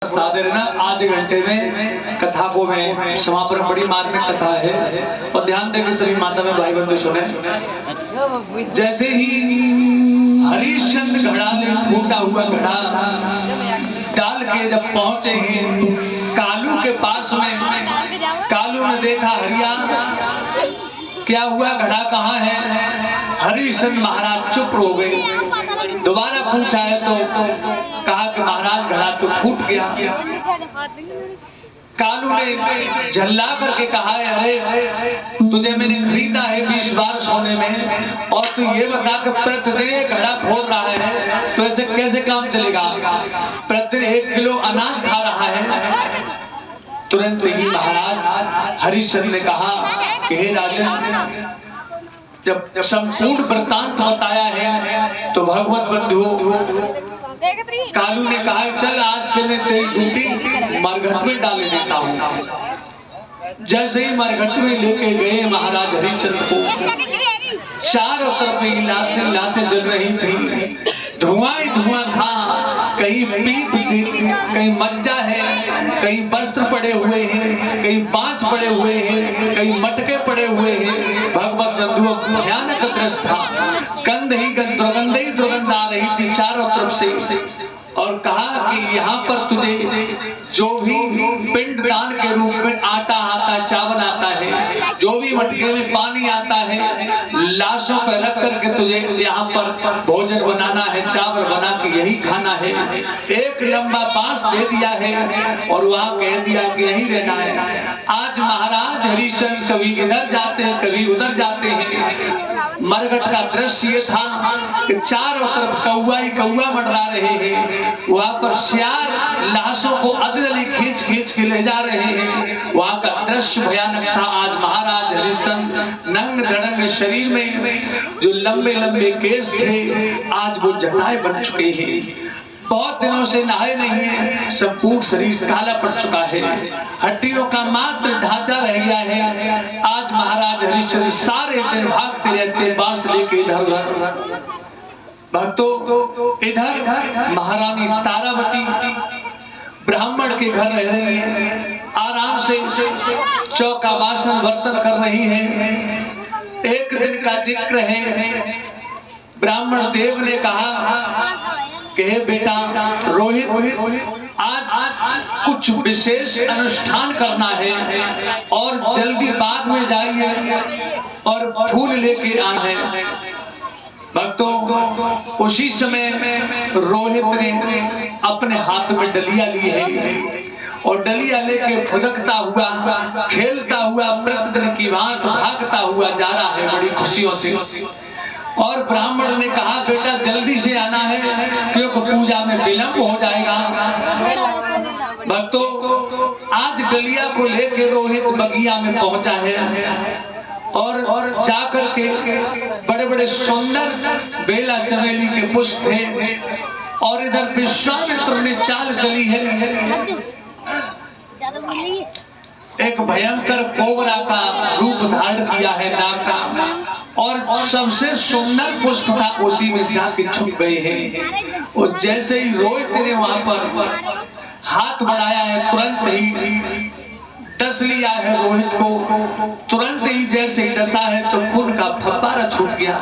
सा देना। आधे घंटे में कथा को मैं समापन, बड़ी मार्मिक कथा है और ध्यान देकर सभी माता में भाई बंधु सुने। जैसे ही हरिश्चंद्र घड़ा ले फूटा हुआ घड़ा डाल के जब पहुंचे हैं कालू के पास में, कालू ने देखा हरिया क्या हुआ, घड़ा कहाँ है? हरिश्चंद्र महाराज चुप हो गए। दोबारा पूछा है तो कहा कि महाराज घड़ा तो फूट गया। कालू ने झल्ला करके कहा है, अरे तुझे मैंने खरीदा है 20 बार सोने में और तू ये बता कि प्रतिदिन घड़ा फोड़ रहा है तो ऐसे कैसे काम चलेगा? प्रतिदिन 1 किलो अनाज खा रहा है। तुरंत ही महाराज हरिश्चंद्र ने कहा कि हे राजन, जब संपूर्ण वृत्तांत बताया है तो भगवत बंधु कालू ने कहा चल आज तेरे तेरी ड्यूटी मरघट में डाल देता हूँ। जैसे ही मरघट में लेके गए महाराज हरिश्चंद्र को, चारों तरफ लाशें जल रही थी, धुआं ही धुआं था। कहीं पीप थी, कहीं मज्जा है, कहीं वस्त्र पड़े हुए हैं, कहीं बांस पड़े हुए हैं, कहीं मटके पड़े हुए हैं। भगवत बंधुओं भयानक दृश्य था। गंध ही गंध, दुर्गंध आ रही थी चारों तरफ से। और कहा कि यहाँ पर तुझे जो भी पिंड दान के रूप में आटा आता है, चावल आता है, जो भी मटके में पानी आता है, लाशों पर रख करके तुझे यहाँ पर भोजन बनाना है, चावल बना के यही खाना है। एक लंबा बांस दे दिया है और वहाँ कह दिया कि यही रहना है। आज महाराज हरिश्चंद्र कभी इधर जाते हैं, कभी उधर जाते हैं। मरघट का दृश्य ये था कि चारों तरफ कौवा ही कौवा मंडरा रहे हैं। वहां पर सियार लाशों को अदली खींच खींच के ले जा रहे हैं। वहां का दृश्य भयानक था। आज महाराज हरिश्चंद्र नंग धड़ंग शरीर में जो लंबे लंबे केस थे आज वो जटाएं बन चुके हैं। बहुत दिनों से नहाए नहीं है, संपूर्ण शरीर काला पड़ चुका है, हड्डियों का मात्र ढांचा रह गया है। आज महाराज हरिश्चंद्र सारे दिन भागते रहते बांस लेके इधर उधर। भक्तों इधर महारानी तारावती ब्राह्मण के घर रह रही है, आराम से चौका बासन बर्तन कर रही है। एक दिन का जिक्र है, ब्राह्मण देव ने कहा कि बेटा रोहित, आज कुछ विशेष अनुष्ठान करना है और जल्दी बाग में जाइए और फूल लेके आना है। भक्तों उसी समय रोहित ने अपने हाथ में डलिया ली है और डलिया लेके फुदकता हुआ, खेलता हुआ, प्रतिदिन की भांति भागता हुआ जा रहा है बड़ी खुशियों से। और ब्राह्मण ने कहा बेटा जल्दी से आना है क्योंकि पूजा में विलंब हो जाएगा। भक्तों आज डलिया को लेकर रोहित बगिया में पहुंचा है और जाकर के बड़े बड़े सुंदर बेला चमेली के पुष्प थे और इधर विश्वामित्र ने चाल चली है। एक भयंकर कोबरा का रूप धारण किया है नाग का और सबसे सुंदर पुष्प था उसी में जाके छुप गए हैं। और जैसे ही रोहित ने वहां पर हाथ बढ़ाया है तुरंत ही डस लिया है रोहित को। तुरंत ही जैसे ही डसा है तो खून का फव्वारा छूट गया।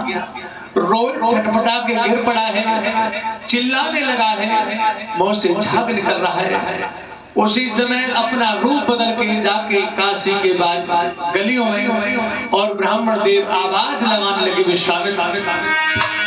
रोहित झटपटा के गिर पड़ा है, चिल्लाने लगा है, मुंह से झाग निकल रहा है। उसी समय अपना रूप बदल के जाके काशी के बाद गलियों में और ब्राह्मण देव आवाज लगाने लगे विश्वामित्र।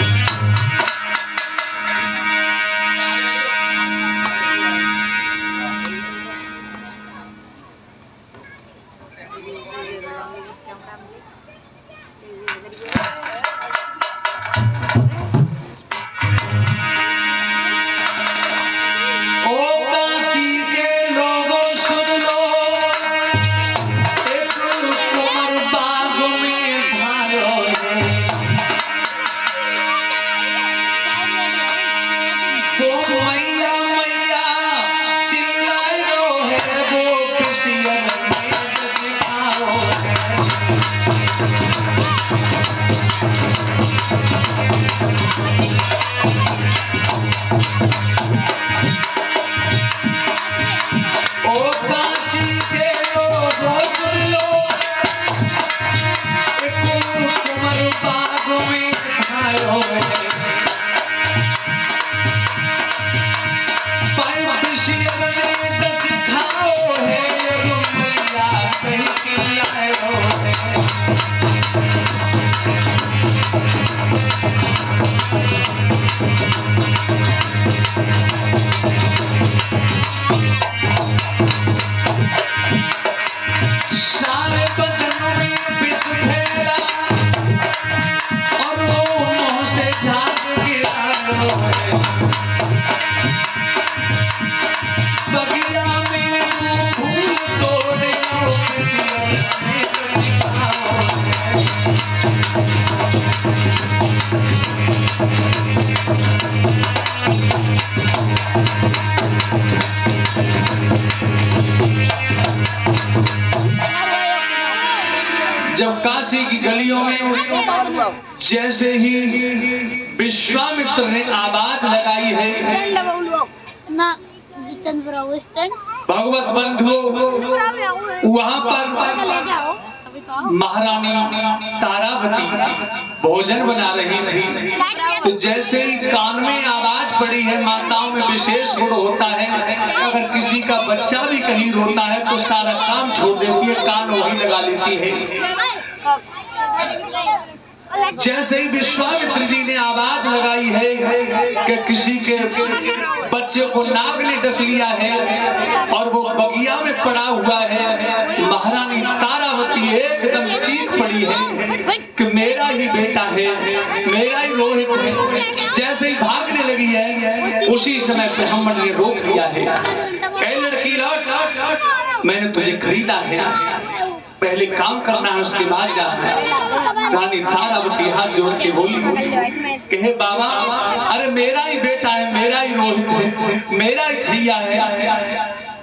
काशी की गलियों में जैसे ही विश्वामित्र ने आवाज लगाई है, भगवत बंधु वहां पर महारानी तारावती भोजन बना रही थी। तो जैसे ही कान में आवाज पड़ी है, माताओं में विशेष गुण होता है, अगर किसी का बच्चा भी कहीं रोता है तो सारा काम छोड़ देती है, कान वहीं लगा लेती है। जैसे ही विश्वामित्र जी ने आवाज लगाई है कि किसी के बच्चे को नाग ने डस लिया है और वो बगिया में पड़ा हुआ है, महारानी तारावती एकदम चीख पड़ी है कि मेरा ही बेटा है, मेरा ही रोहित है। जैसे ही भागने लगी है, उसी समय ब्राह्मण ने रोक लिया है। ए लड़की लौट, मैंने तुझे खरीदा है, पहले काम करना है, उसके बाद जाना है। रानी तारावती हाथ जोड़ के बोली कि हे बाबा, अरे मेरा ही बेटा है, मेरा ही रोहित है, मेरा ही छैया है।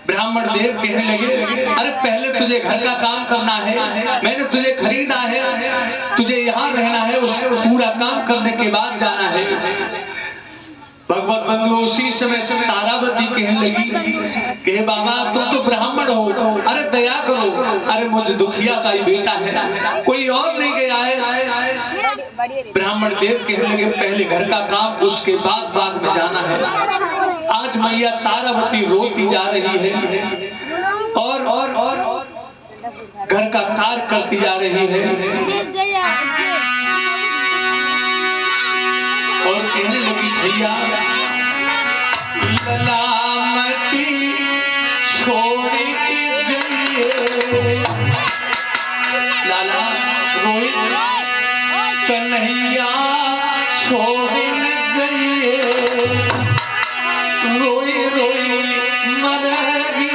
ब्राह्मण देव कहने लगे, अरे पहले तुझे घर का काम करना है, मैंने तुझे खरीदा है, तुझे यहाँ रहना है, उस पूरा काम करने के बाद जाना है। भगवत बंधु उसी समय तारावती कहने लगी कि बाबा तुम तो ब्राह्मण हो, अरे दया करो, अरे मुझे दुखिया का ही बेटा है, कोई और नहीं गया है। ब्राह्मण देव कहने लगे पहले घर का काम, उसके बाद में जाना है। आज मैया तारावती रोती जा रही है और घर का कार्य करती जा रही है और कहने लगी छैया ललामती छोड़ के जाइए, लाला रोहित कन्हैया छोड़ न जाइए, रोई रोई मरेगी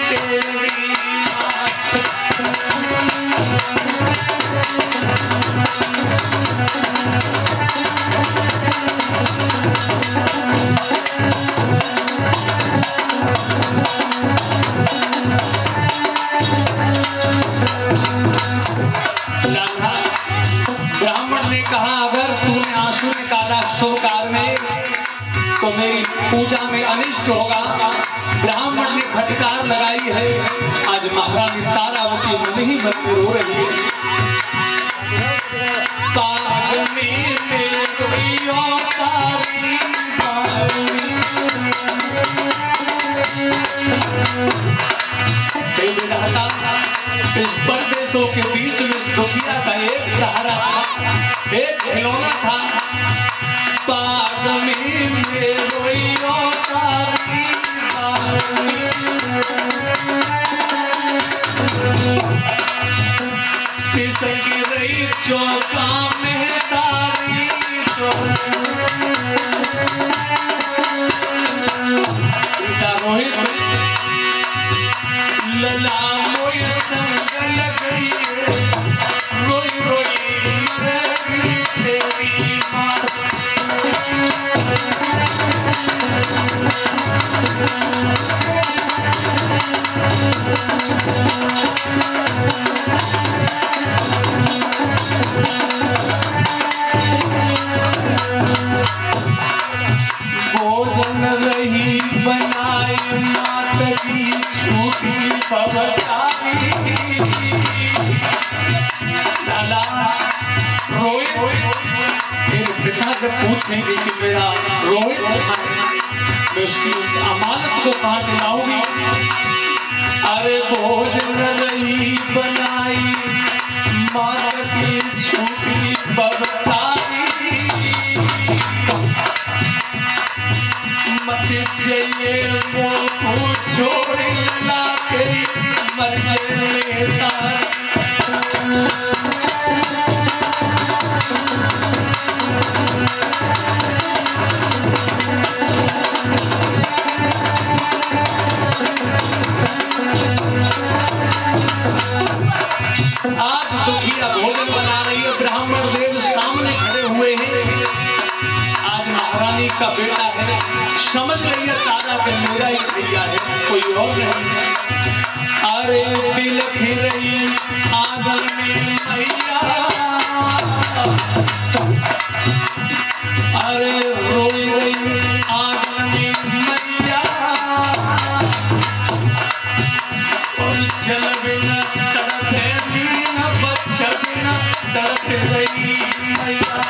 तेरी ब्राह्मण ने कहा अगर तूने आंसू निकाला शुभ कार्य में तो मेरी पूजा में अनिष्ट होगा। ब्राह्मण ने फटकार लगाई है। आज महारानी तारावती मन ही मन में रो रही है। इस परदेशों के बीच में दुखिया का एक सहारा था, एक खिलौना था। बाग में रोइयो तारी सिसकी रही चौका में तारी रोहित लला मोई संग लगी रोई रोई मरेगी तेरी माँ। भोजन रही बनाई मात की छूटी पवतारी लाला रोहित मेरे पिता जब पूछेंगे कि मेरा रोहित मैं उसकी अमानत को कहां से लाऊंगी। अरे भोजन रही बनाई मात की छूटी पवतारी मत चाहिए वो छोड़ ला के मर लेता। आज दुखिया भोजन बना रही है, ब्राह्मण देव सामने खड़े हुए हैं। आज महारानी का बेटा है, समझ रही है तारा के मेरा ही छैया है, कोई और नहीं। अरे बिलख रही आंगन में मैया, अरे रोई रही आंगन में मैया, और जल बिना तड़पे बिना बच्चा बिना तड़प रही मैया।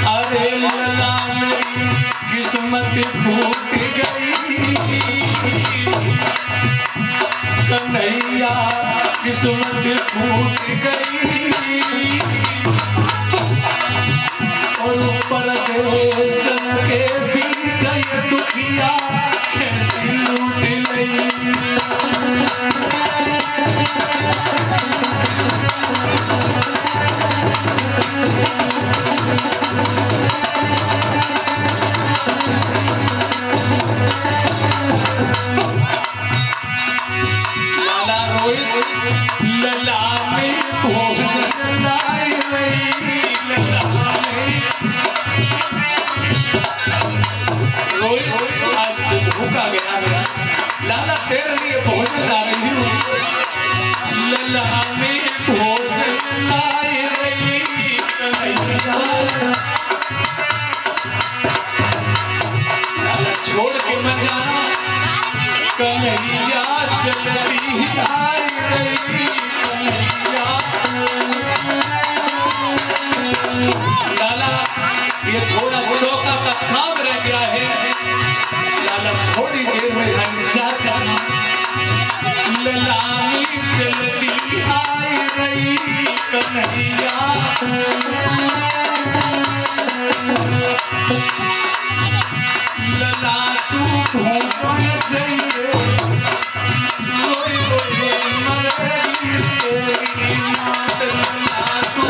अरे लला मेरी किस्मत फूट गई, कन्हैया किस्मत फूट गई, और परदेश के बीच ये दुखिया कैसी लूट गई। लाला रोहित लला में भोजन लाई रही, लला में रोहित आज भूखा गया है, लाला तेरे लिए भोजन ला रही हूँ। लला में भोजन लाई रही कन्हैया, लाला छोड़ के मत जाना कन्हैया, चलती आई रही कन्हैया। लाला ये थोड़ा चौका का काम रह गया है, लाला थोड़ी देर में इंतजार करना। ललामी चलती आई रही कन्हैया, लला तू भूल जाइए, रोई रोई मर गई तेरी मात। लला तू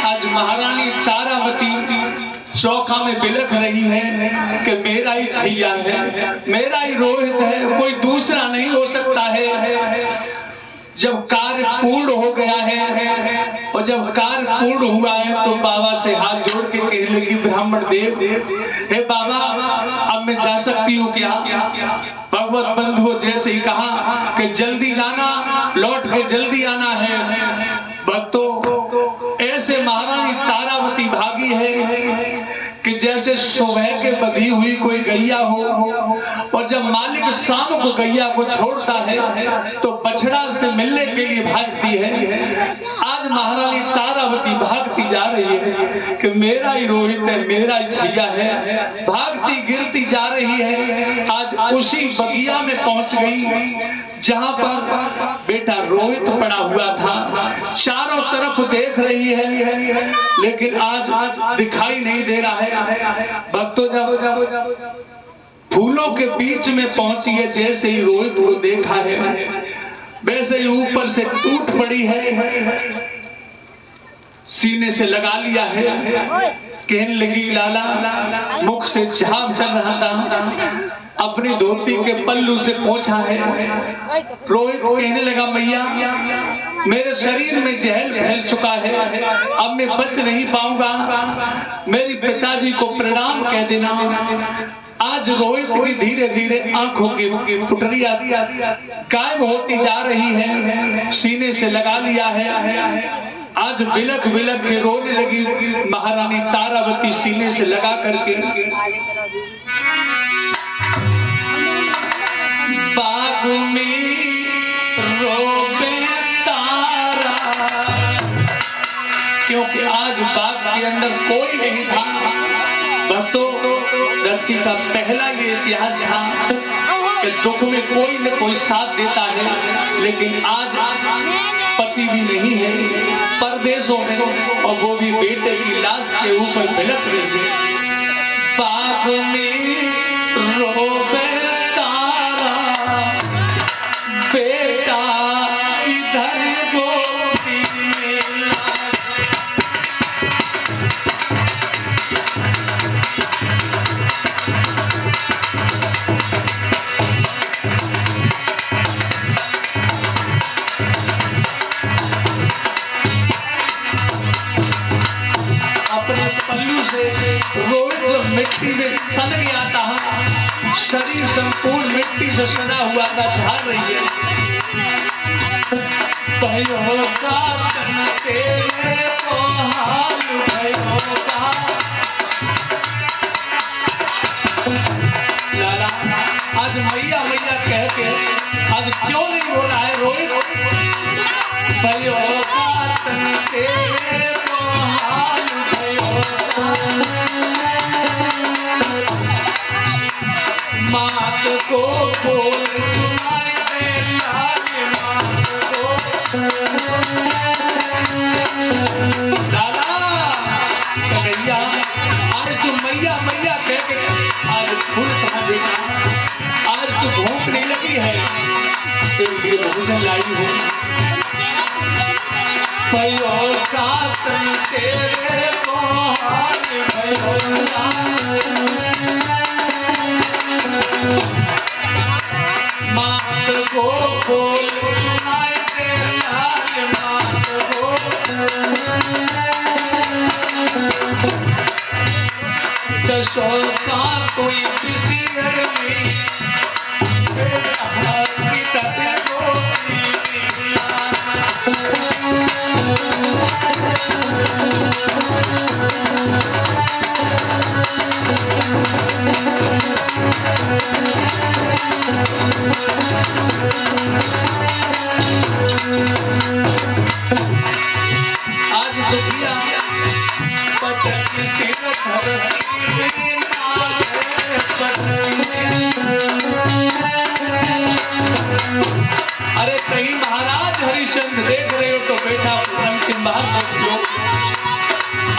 आज महारानी तारावती चौखा में बिलख रही है कि मेरा ही छैया है, मेरा ही रोहित है, कोई दूसरा नहीं हो सकता है। जब कार्य पूर्ण हो गया है, और जब कार्य पूर्ण हुआ है तो बाबा से हाथ जोड़ के कहने लगी ब्राह्मण देव, हे बाबा अब मैं जा सकती हूँ क्या? भगवत बंधु जैसे ही कहा कि जल्दी जाना, लौट के जल्दी आना है। भक्तों ऐसे महारानी तारावती भागी है कि जैसे सुबह के बधी हुई कोई गैया हो, और जब मालिक शाम को गैया को छोड़ता है तो बछड़ा से मिलने के लिए भागती है। आज महारानी तारावती भागती जा रही है कि मेरा ही रोहित है, मेरा ही छैया है, भागती गिरती जा रही है। आज उसी बगिया में पहुंच गई जहां पर बेटा रोहित पड़ा हुआ था। चारों तरफ देख रही है लेकिन आज दिखाई नहीं दे रहा है। भक्तों जब फूलों के बीच में पहुंची है, जैसे ही रोहित को देखा है वैसे ही ऊपर से टूट पड़ी है, सीने से लगा लिया है। कहने लगी लाला मुख से झाग चल रहा था, अपनी धोती के पल्लू से पोंछा है। रोहित कहने लगा मैया मेरे शरीर में जहर फैल चुका है, अब मैं बच नहीं पाऊंगा, मेरी पिताजी को प्रणाम कह देना। आज रोहित की धीरे धीरे आंखों की पुतलियां गायब होती जा रही है, सीने से लगा लिया है। आज बिलख बिलख के रोने लगी महारानी तारावती सीने से लगा करके। बाग में रोबे तारा, क्योंकि आज बाग के अंदर कोई नहीं था। भक्तों धरती का पहला ये इतिहास था कि दुख में कोई न कोई साथ देता है, लेकिन आज पति भी नहीं है, परदेशों में, और वो भी बेटे की लाश के ऊपर बिलख रही है। बाग में रोबे तारा, बेटा इधर गोदी में लागे। अपने पल्लू से रोहित जब मिट्टी में सन गया था, शरीर संपूर्ण मिट्टी से सना हुआ था, झाड़ रही है। भयो का तन तेरे को हाल भयो का। लाला आज मैया मैया कह के आज क्यों नहीं बोला है रोहित? भयो का तन तेरे को हाल भयो का। मात को बोल सुनाई दे लाल मात को। लाला कन्हैया आज तू मैया मैया कह के आज फूल कहाँ देखा? आज तू भूख नहीं लगी है, तेरे लिए भोजन लाई हो। भयो का तन तेरे को हाल भयो का। मात को बोल सुनाई दे लाल मात को। दसों का कोई किसी में बेटा इधर गोदी में लागे। आज दुखिया पटक सिर धरती में मारे पटक। अरे कहीं महाराज हरिश्चंद्र देख रहे हो तो बेटा पूनम के बाहर मत लो।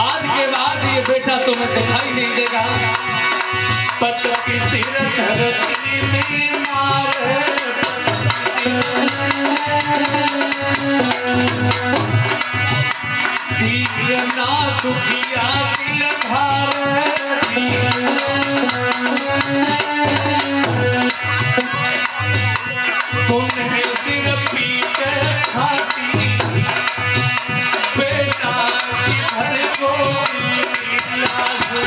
आज के बाद ये बेटा तुम्हें दिखाई नहीं देगा। पटक सिर धरती में मारे धीर ना दुखिया दिल धारे। तुमने सिर पीट छाती बेटा इधर गोदी में लागे।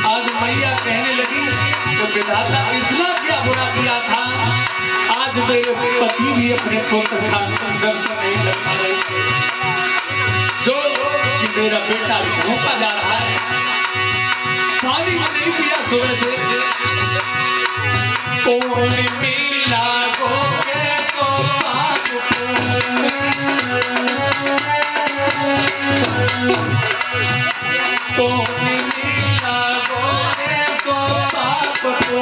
आज मैया कहने लगी तो विधाता इतना क्या बुरा किया था, आज मेरे पति भी अपने पुत्र का दर्शन नहीं कर पा रहे, जो कि मेरा बेटा भूखा जा रहा है, पानी में नहीं पिया सुबह से। कौन मिला गोगे तो बाप को, मिला गोगे तो बाप को।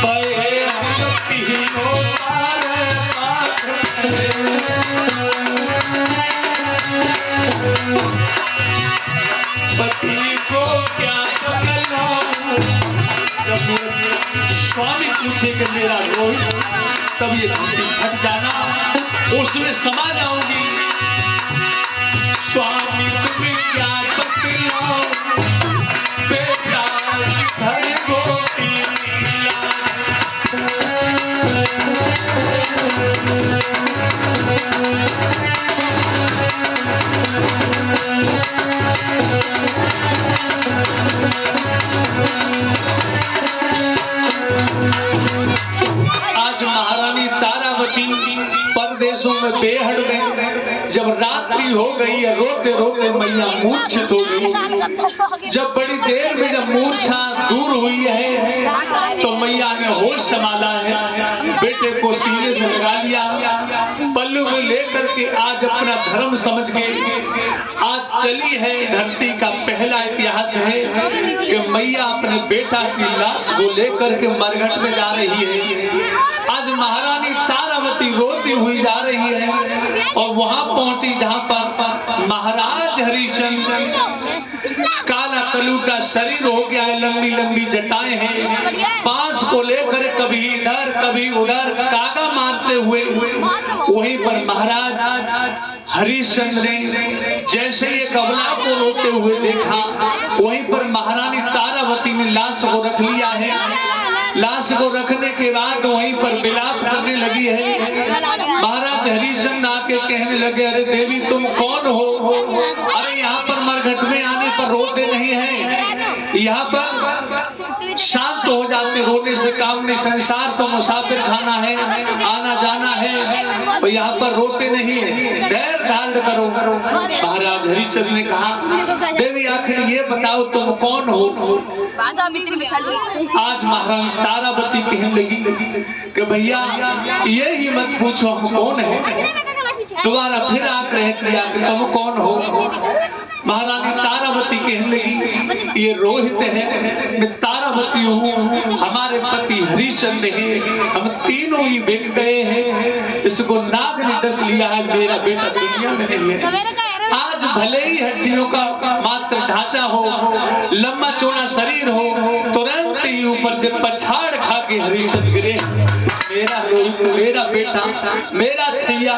पे हम तीनों तारे पाथ पति को क्या बतलाऊं। जब स्वामी पूछे कि मेरा रोहित, तब ये हट जाना, उसमें समा जाऊंगी। स्वामी तुम्हें क्या बतलाऊं, बेटा इधर गोदी में लागे। आज महारानी तारावती परदेशों में बेहड़ में जब रात्रि हो गई ये रोते रोते मैया मूर्छित हो गई। जब बड़ी देर में जब मूर्छा दूर हुई है तो मैया ने होश संभाला है, बेटे को सीने से लगा लिया, पल्लू में लेकर के आज अपना धर्म समझ के आज चली है। धरती का पहला इतिहास है कि मैया अपने बेटा की लाश को लेकर के मरघट में जा रही है। आज महारानी तारावती रोती हुई जा रही है और वहां पहुंची जहां पर महाराज हरिश्चंद्र काला कलू का शरीर हो गया है, लंबी लंबी जटाएं हैं, बांस को लेकर कभी इधर कभी उधर कागा मारते हुए वहीं पर महाराज हरिश्चंद्र ने जैसे ये कबला को रोते हुए देखा, वहीं पर महारानी तारावती ने लाश को रख लिया है। लाश को रखने के बाद वहीं पर विलाप करने लगी है। महाराज हरिश्चंद्र आके कहने लगे, अरे देवी तुम कौन हो? अरे यहाँ पर मरघट में आने पर रोते नहीं है, यहाँ पर शांत हो जाते, रोने से काम नहीं, संसार तो मुसाफिर खाना है, आना जाना है, और यहाँ पर रोते नहीं है, धैर्य धारण करो। महाराज हरिश्चंद्र ने कहा, देवी आखिर ये बताओ तुम कौन हो? आज महारानी तारावती कहने लगी कि भैया ये ही मत पूछो हम कौन है। दोबारा फिर आग्रह किया कि तुम कौन हो? महारानी तारावती कहने लगी, ये रोहित है, मैं तारावती हूँ, हमारे पति हरिश्चंद्र है, हम तीनों ही बिक गए हैं, इसको नाग ने डस लिया है, मेरा बेटा दुनिया में नहीं है। आज भले ही हड्डियों का मात्र ढांचा हो, लंबा चौड़ा शरीर हो, तुरंत ही ऊपर से पछाड़ खा के हरिश्चंद्र गिरे। मेरा रोहित, मेरा बेटा, मेरा छैया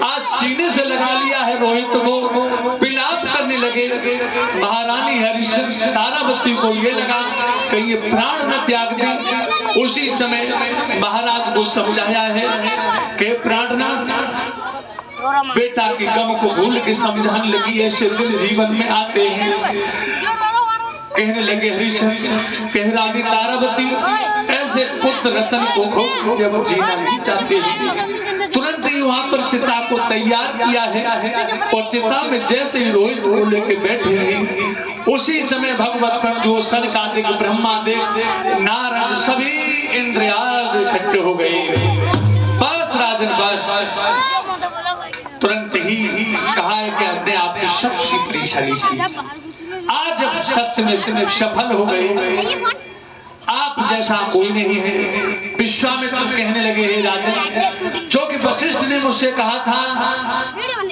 आज सीने से लगा लिया है रोहित को, विलाप करने लगे। महारानी हरिश्चंद्र तारावती को ये लगा कि ये प्राण न त्याग दे। उसी समय महाराज को समझाया है कि प्राणनाथ बेटा के गम को भूल के समझाने लगी, ऐसे दिन जीवन में आते हैं। कहने लगे हरिश्चंद्र, कह रानी तारावती ऐसे पुत्र रतन को खो के वो जीना नहीं चाहते हैं। तुरंत ही वहां पर चिता को तैयार किया है और चिता में जैसे ही रोहित को लेके बैठे हैं, उसी समय भगवत प्रभु सनकादिक ब्रह्मादिक नारद सभी इंद्रियाद इकट्ठे हो गए। बस राजन बस, तुरंत ही कहा है कि हमने आपकी शक्ति की परीक्षा ली थी, आज जब सत्य में सफल हो गए, आप जैसा कोई नहीं है। विश्वामित्र कहने लगे, हे राजन, जो कि वशिष्ठ ने मुझसे कहा था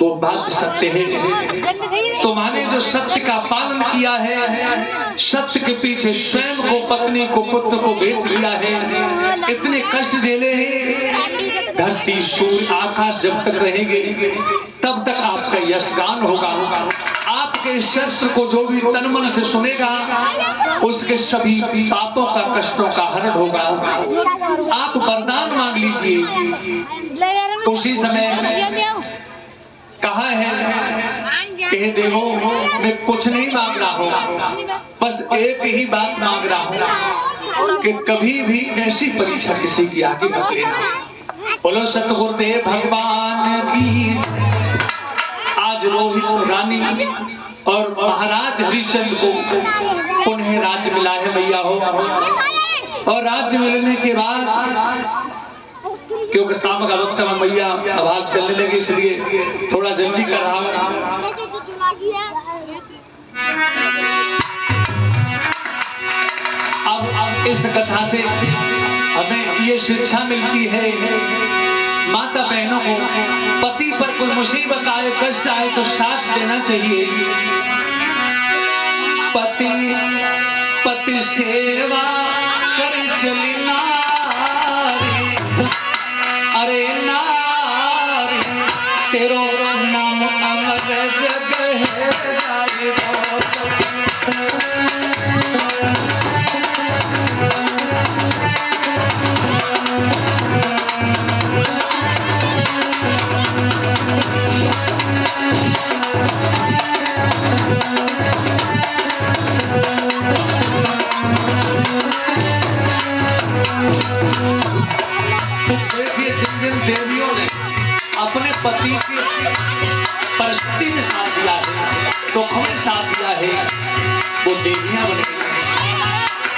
वो बात सत्य है। तुम्हारे जो सत्य का पालन किया है, सत्य के पीछे स्वयं को, पत्नी को, पुत्र को बेच लिया है, इतने कष्ट झेले हैं, धरती सूर्य आकाश जब तक रहेंगे तब तक आपका यशगान होगा। आपके शस्त्र को जो भी तन मन से सुनेगा उसके सभी पापों का, कष्टों का हरण होगा। आप वरदान मांग लीजिए। उसी समय कहा है कि देवो मैं कुछ नहीं मांग रहा हूँ, बस एक ही बात मांग रहा हूँ कि कभी भी ऐसी परीक्षा किसी की आगे मत लेना। बोलो सतगुरुदेव भगवान की। आज रोहित रानी और महाराज हरिश्चंद्र को पुनः राज्य मिला है मैया हो, और राज्य मिलने के बाद क्योंकि शाम का वक्त में मैया आवाज चलने लगी, इसलिए थोड़ा जल्दी कर रहा हूं। अब इस कथा से हमें ये शिक्षा मिलती है, माता बहनों को पति पर कोई मुसीबत आए, कष्ट आए तो साथ देना चाहिए। पति सेवा कर चली नारी, अरे नारी तेरो नाम अमर जग है।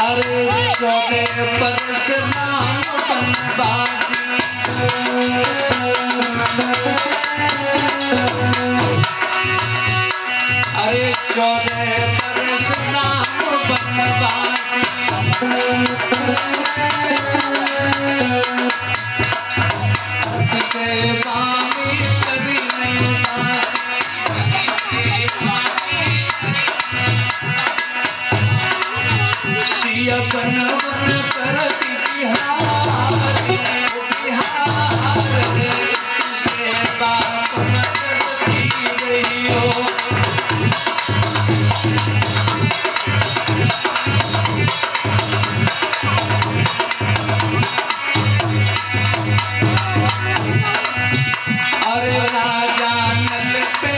अरे 14 बरस नाम बनवासी, अरे 14 बरस नाम बनवासी, सेवा में कभी नहीं सिया बन बन करती बिहारी, बिहार सेवा करती रही हो। अरे राजा नल पे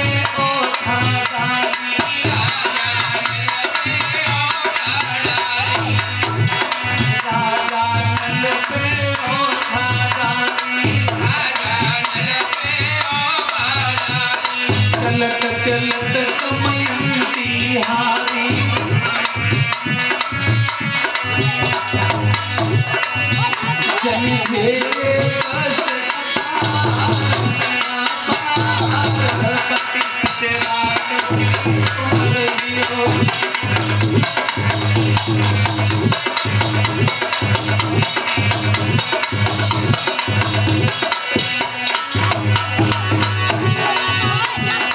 चलत चलत कमयंती हारी, जंझे कष्ट से रात रही हो।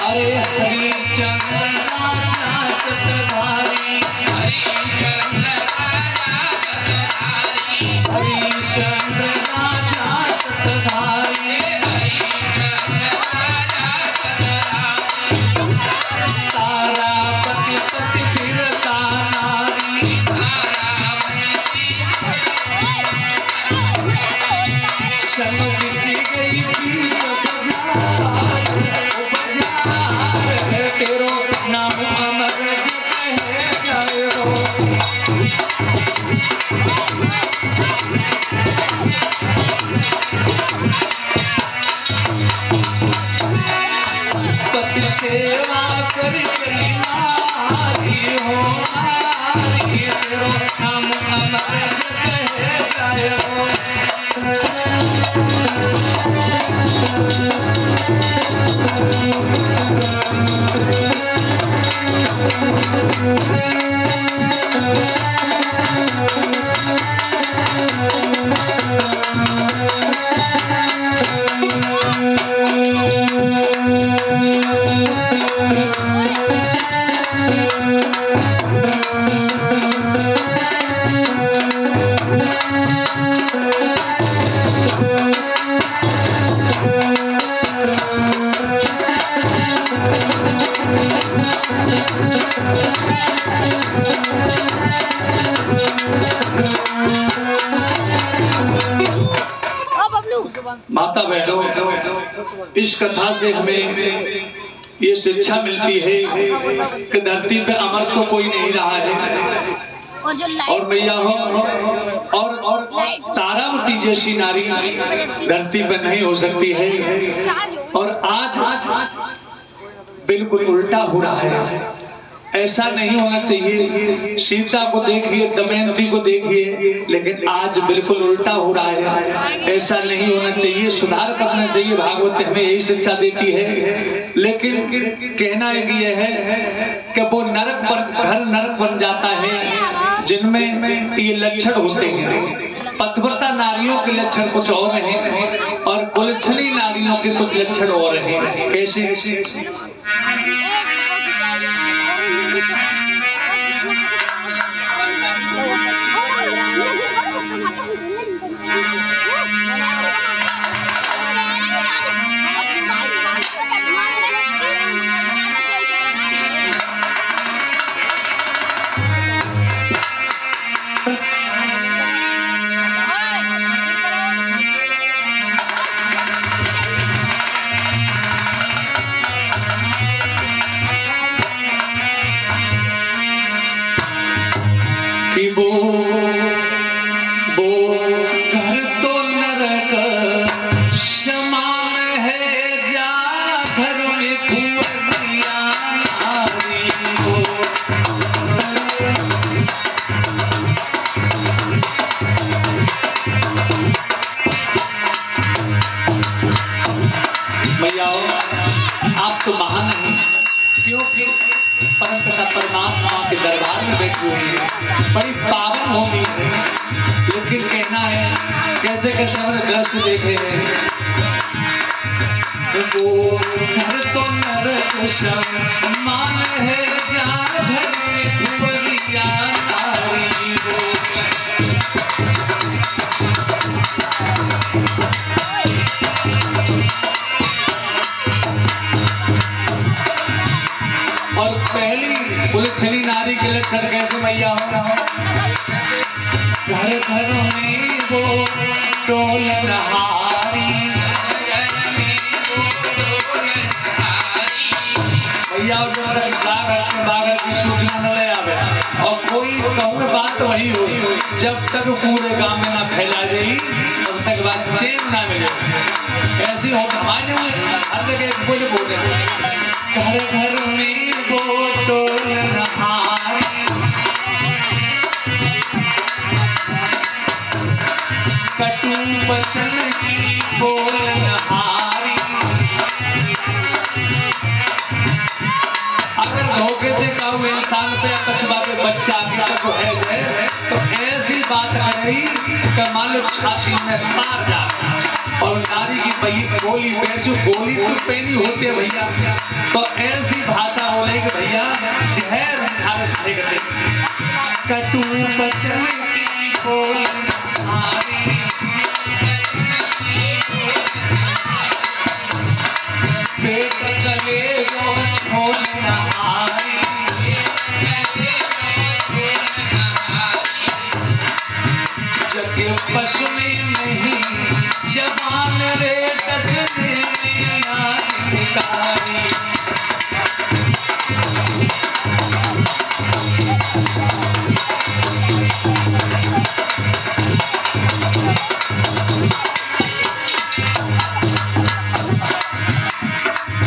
अरे हरिचंद्र राजा सतधारी, हरिचंद्र राजा सतधारी, तारा पति पति फिरता नारी, सन बिछ गई बीच बाजार, तेरो नाम अमर जय जय हो। पति सेवा कर चली नारी हो नारी, तेरो नाम अमर जय जय हो। माता बहनों, इस कथा से हमें ये शिक्षा मिलती है कि धरती पे अमर तो कोई नहीं रहा है, और मैया हो और तारावती जैसी नारी धरती पे नहीं हो सकती है। और आज बिल्कुल उल्टा हो रहा है। ऐसा नहीं होना चाहिए। सीता को देखिए, दमयंती को देखिए, लेकिन आज बिल्कुल उल्टा हो रहा है। ऐसा नहीं होना चाहिए, सुधार करना चाहिए। भागवत हमें यही शिक्षा देती है। लेकिन कहना एक ये है कि वो नरक पर घर नरक बन जाता है जिनमें ये लक्षण होते हैं। पतिव्रता नारियों के लक्षण कुछ और हैं और कुलच्छनी नारियों के कुछ लक्षण और हैं। कैसे? कि वो घर तो नरक समान है, जा घर में कुंवरिया नारी हो। बड़ी पावन भूमि है, लेकिन कहना है कैसे कैसे हमने दृश्य देखे हैं। वो घर तो नरक समान है, जान धरे धुवरिया नारी वो। और पहली उलझनी नारी के लक्षण कैसे मैया हो? घर घर में वो डोलन हारी, भैया बागर की सूचना न ले आवे और कोई कहूँ बात वही हो, जब तक पूरे गांव में ना फैला जाए तब तक बात चेन ना मिले। ऐसी हो हमारे हर जगह कोई बोले घर घर में वो डोलन हारी, कटु बचन की बोलन हारी। अगर धोखे से कहूँ इंसान पे कछुआ पे बच्चा जो है तो ऐसी बात करी कि मान लो छाती में मार जाता और नारी की पही गोली पैसू गोली तो पैनी होती है भैया, तो ऐसी भाषा बोले कि भैया जहर खाने से करते कटु बचन की बोलन हारी, पेट तले वो छोड़ना हारी। जगे पशु में नहीं जवान रे दस में नारी।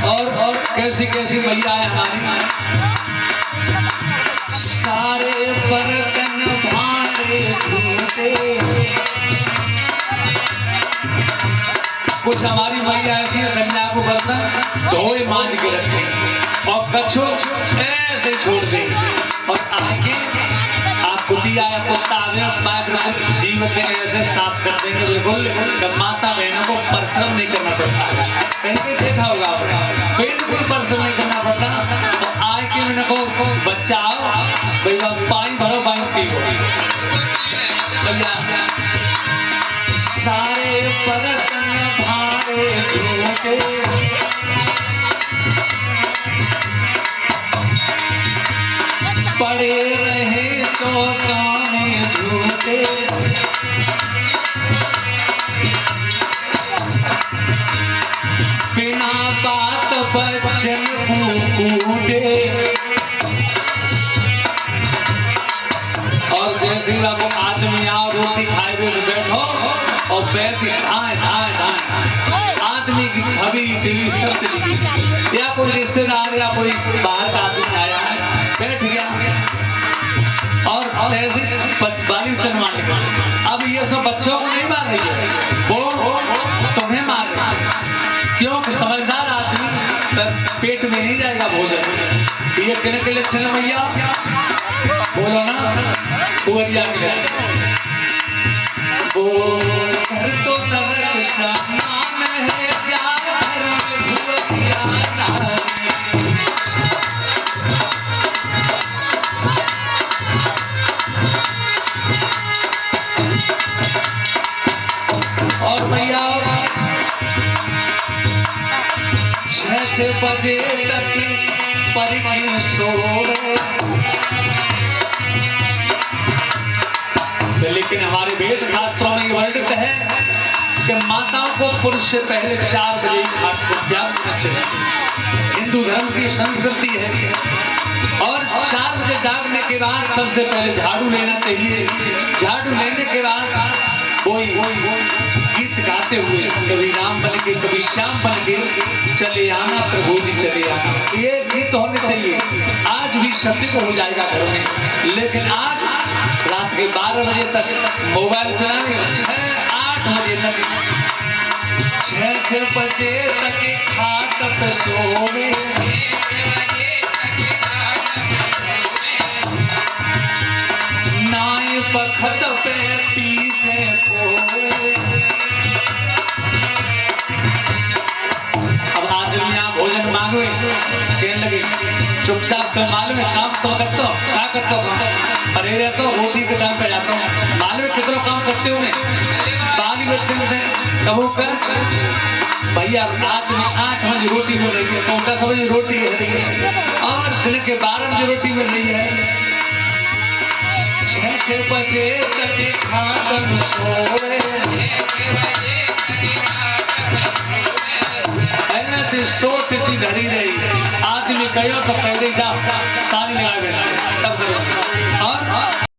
और कैसी कैसी मैया है हमारी, सारे बर्तन भांडे झूठे। कुछ हमारी मैया ऐसी है संज्ञा को बर्तन धोए मांझ के रखे और कछुआ ऐसे छोड़ दे और आगे आप कुतिया या कुत्ता जीवन में ऐसे साफ कर देंगे बिल्कुल। जब माता बहनों को परिश्रम नहीं करना पड़ता, कहीं पे देखा होगा बिल्कुल परिश्रम नहीं करना पड़ता। तो आए के मैंने को बच्चा आओ भैया पानी भरो पानी पियो भैया। सारे बर्तन भारे झूठे, पड़े रहे चौकाने झूठे। बिना बात बच्चन कूटे और जैसे ही वो आदमी आओ रोटी खाए हुए तो बैठो और बैठ धाए धाए धाए आदमी की खबी दिली सब चली गई। या कोई रिश्तेदार या कोई बाहर का आदमी आया है बैठ गया और ऐसे बाली चनवाने का। अब ये सब बच्चों को नहीं मार रही है, वो तुम्हें मार रही है। क्योंकि समझदार आदमी पेट में नहीं जाएगा भोजन। ये कहने के लिए चल भैया बोलो ना कुंवरिया के लिए वो घर तो नरक समान है, जा कुंवरिया नारी। और भैया 6 बजे तक परिकिन सोए, लेकिन हमारे वेद शास्त्रों में वर्णित है कि माताओं को पुरुष से पहले 4 बजे घाट को त्याग करना चाहिए। हिंदू धर्म की संस्कृति है और 4 बजे जागने के बाद सबसे पहले झाड़ू लेना चाहिए। झाड़ू लेने के बाद कोई गीत गाते हुए कभी राम बन के कभी श्याम बन के चले आना प्रभु जी चले आना, ये गीत होने चाहिए। आज भी सत्य को हो जाएगा घर में, लेकिन आज रात के 12 बजे तक मोबाइल चलाने 6-8 बजे तक 6 बजे तक खाट पे सोवे। ना खत पे पीसे पोए। अब आदमी यहाँ भोजन मांगे कहने लगे चुपचाप तो मालूम है काम तो करते हो क्या करते हो अरे रे तो रोटी के टाइम पे जाता हूँ मालूम है कितना काम करते हो पानी बच्चे में कबू कर भैया रात में 8 बजे रोटी मिल रही है तो 10 बजे रोटी मिल रही है और दिन के 12 बजे रोटी मिल रही है 6 बजे तक खाकर सोए ऐसे सोच सी धरी रही आदमी कहो तो पहले जा सारी लगा